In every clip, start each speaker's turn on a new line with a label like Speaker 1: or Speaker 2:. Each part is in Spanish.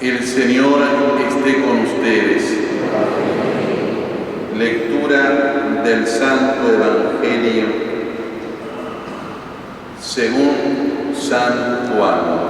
Speaker 1: El Señor esté con ustedes. Lectura del Santo Evangelio según San Juan.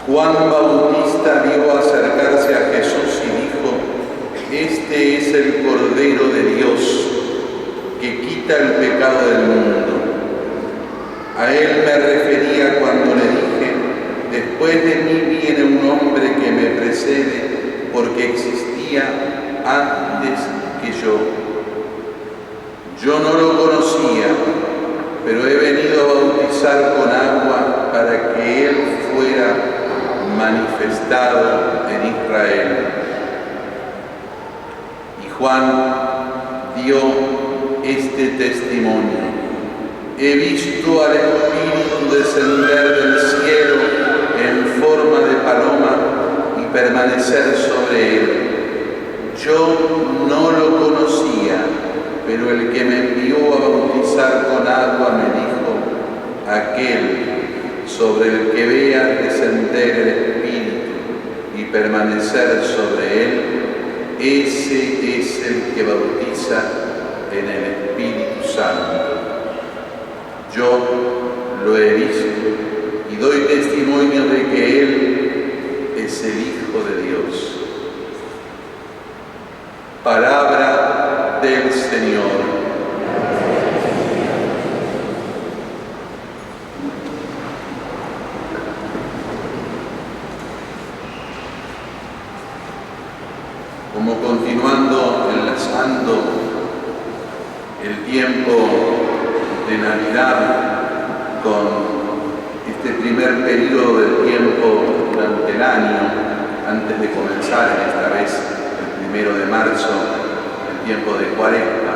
Speaker 1: Juan Bautista vio acercarse a Jesús y dijo: Este es el Cordero de Dios, que quita el pecado del mundo. A él me refería cuando le dije: después de mí viene un hombre que me precede, porque existía antes que yo. Yo no lo conocía, pero he venido a bautizar con agua para que él fuera manifestado en Israel. Y Juan dio este testimonio: he visto al Espíritu descender del cielo en forma de paloma y permanecer sobre él. Yo no lo conocía, pero el que me envió a bautizar con agua me dijo: aquel sobre el que vea descender el Espíritu y permanecer sobre él, ese es el que bautiza en el Espíritu Santo. Yo lo he visto y doy testimonio de que él es el Hijo de Dios. Palabra del Señor. Como continuando, enlazando el tiempo de Navidad con este primer periodo del tiempo durante el año, antes de comenzar en esta vez el 1 de marzo, el tiempo de Cuaresma,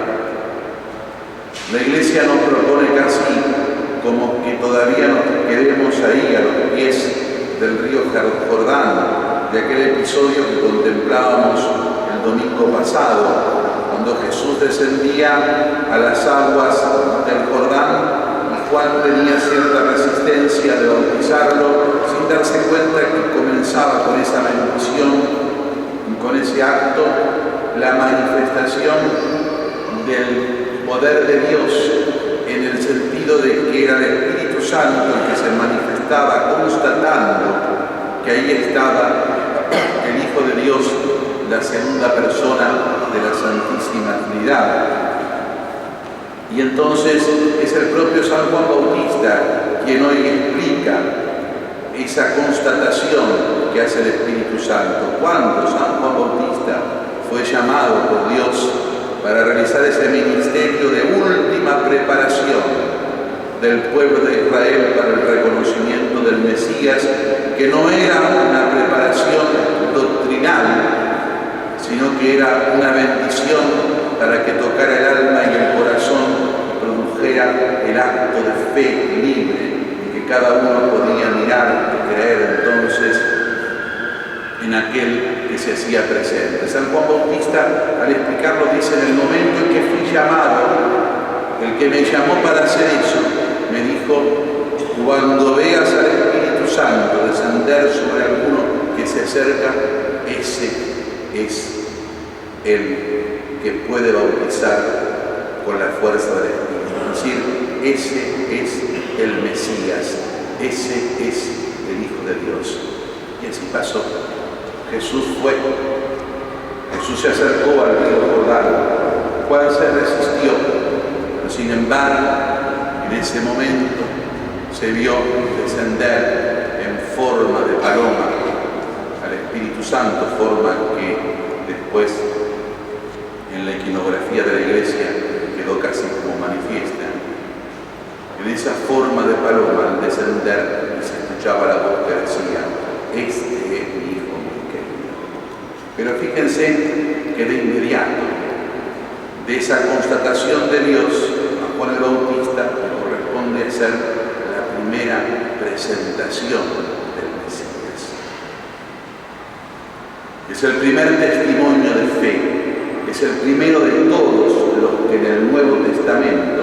Speaker 1: la Iglesia nos propone casi como que todavía nos quedemos ahí a los pies del río Jordán, de aquel episodio que contemplábamos el domingo pasado, cuando Jesús descendía a las aguas del Jordán y Juan tenía cierta resistencia de bautizarlo, sin darse cuenta que comenzaba con esa bendición y con ese acto la manifestación del poder de Dios, en el sentido de que era el Espíritu Santo el que se manifestaba constatando que ahí estaba el Hijo de Dios, la segunda persona de la Santísima Trinidad. Y entonces es el propio San Juan Bautista quien hoy explica esa constatación que hace el Espíritu Santo. Cuando San Juan Bautista fue llamado por Dios para realizar ese ministerio de última preparación del pueblo de Israel para el reconocimiento del Mesías, que no era una preparación doctrinal, sino que era una bendición para que tocara el alma y el corazón y produjera el acto de fe libre, que cada uno podía mirar y creer entonces en aquel que se hacía presente. San Juan Bautista, al explicarlo, dice: en el momento en que fui llamado, el que me llamó para hacer eso, me dijo: cuando veas al Espíritu Santo descender sobre alguno que se acerca, ese es el que puede bautizar con la fuerza del Espíritu. Es decir, ese es el Mesías, ese es el Hijo de Dios. Y así pasó. Jesús fue, Jesús se acercó al río Jordán. Juan se resistió, pero sin embargo, en ese momento se vio descender en forma de paloma al Espíritu Santo, forma que después en la iconografía de la Iglesia quedó casi como manifiesta. En esa forma de paloma, al descender, se escuchaba la voz que decía: este es mi Hijo muy querido. Pero fíjense que de inmediato, de esa constatación de Dios, a Juan el Bautista le corresponde corresponde hacer la primera presentación del Mesías. Es el primer testimonio de fe, es el primero de todos los que en el Nuevo Testamento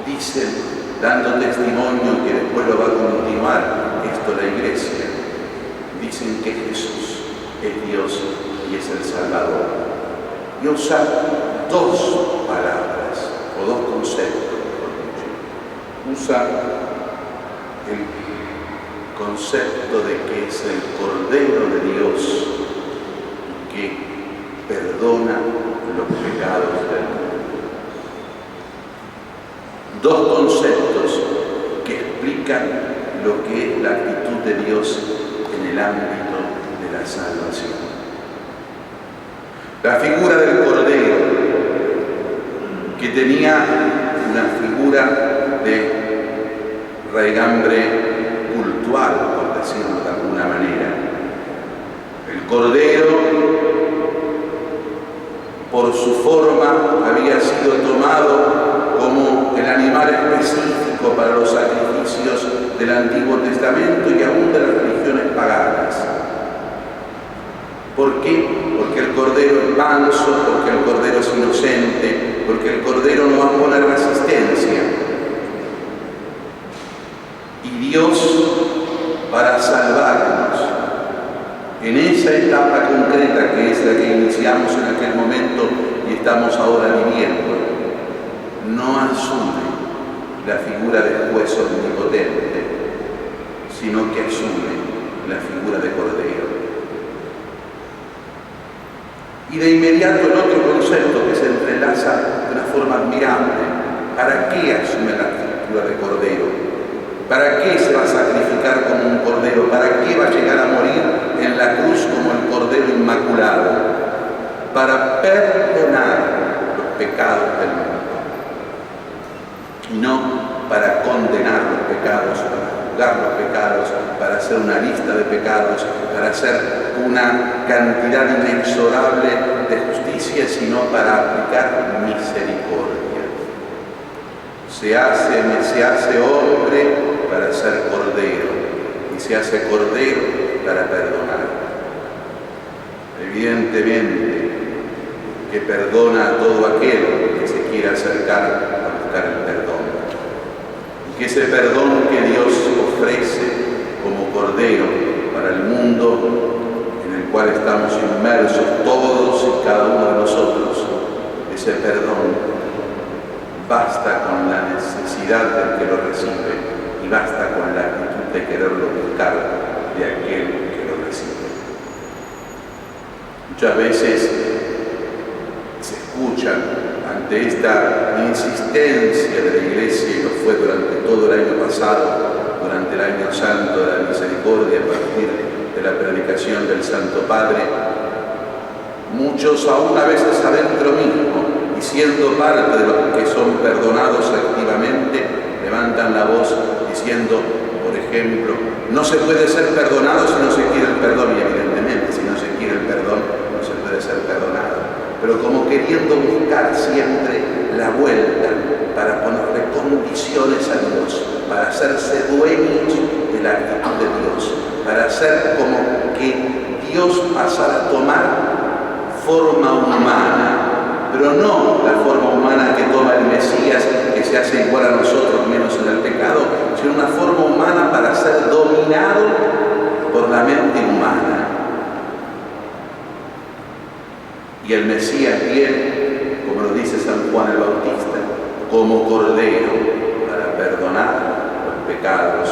Speaker 1: dicen, dando testimonio que después lo va a continuar esto la Iglesia, dicen que Jesús es Dios y es el Salvador. Y usa dos palabras o dos conceptos. Usa el concepto de que es el Cordero de Dios que perdona los pecados del mundo. Dos conceptos que explican lo que es la actitud de Dios en el ámbito de la salvación. La figura del Cordero, que tenía una figura de raigambre cultural, por decirlo de alguna manera. El Cordero, por su forma, había sido tomado como el animal específico para los sacrificios del Antiguo Testamento y aún de las religiones paganas. ¿Por qué? Porque el Cordero es manso, porque el Cordero es inocente, porque el Cordero no va a poner resistencia. Y Dios, para salvarnos, en esa etapa concreta que es la que iniciamos en aquel momento y estamos ahora viviendo, no asume la figura del juez omnipotente, sino que asume la figura de Cordero. Y de inmediato el otro concepto que se entrelaza de una forma admirable. ¿Para qué asume la figura de Cordero? ¿Para qué se va a sacrificar como un Cordero? ¿Para qué va a llegar a morir en la cruz como el Cordero Inmaculado? Para perdonar los pecados del mundo. Y no para condenar los pecados, para juzgar los pecados, para hacer una lista de pecados, para hacer una cantidad inexorable de justicia, sino para aplicar misericordia. Se hace hombre para ser Cordero y se hace Cordero para perdonar. Evidentemente que perdona a todo aquel que se quiera acercar a buscar el perdón. Y que ese perdón que Dios ofrece como Cordero para el mundo en el cual estamos inmersos todos y cada uno de nosotros, ese perdón basta con la necesidad del que lo recibe y basta con la actitud de quererlo buscar de aquel que lo recibe. Muchas veces se escuchan ante esta insistencia de la Iglesia, y lo fue durante todo el año pasado, durante el año santo de la misericordia, a partir de la predicación del Santo Padre, muchos aún a veces adentro mismo, y siendo parte de los que son perdonados activamente, levantan la voz diciendo, por ejemplo, no se puede ser perdonado si no se quiere el perdón, y evidentemente si no se quiere el perdón, no se puede ser perdonado. Pero como queriendo buscar siempre la vuelta para ponerle condiciones a Dios, para hacerse dueños de la actitud de Dios, para hacer como que Dios pasara a tomar forma humana, pero no la forma humana que toma el Mesías, que se hace igual a nosotros, menos en el pecado, sino una forma humana para ser dominado por la mente humana. Y el Mesías viene, como lo dice San Juan el Bautista, como Cordero para perdonar los pecados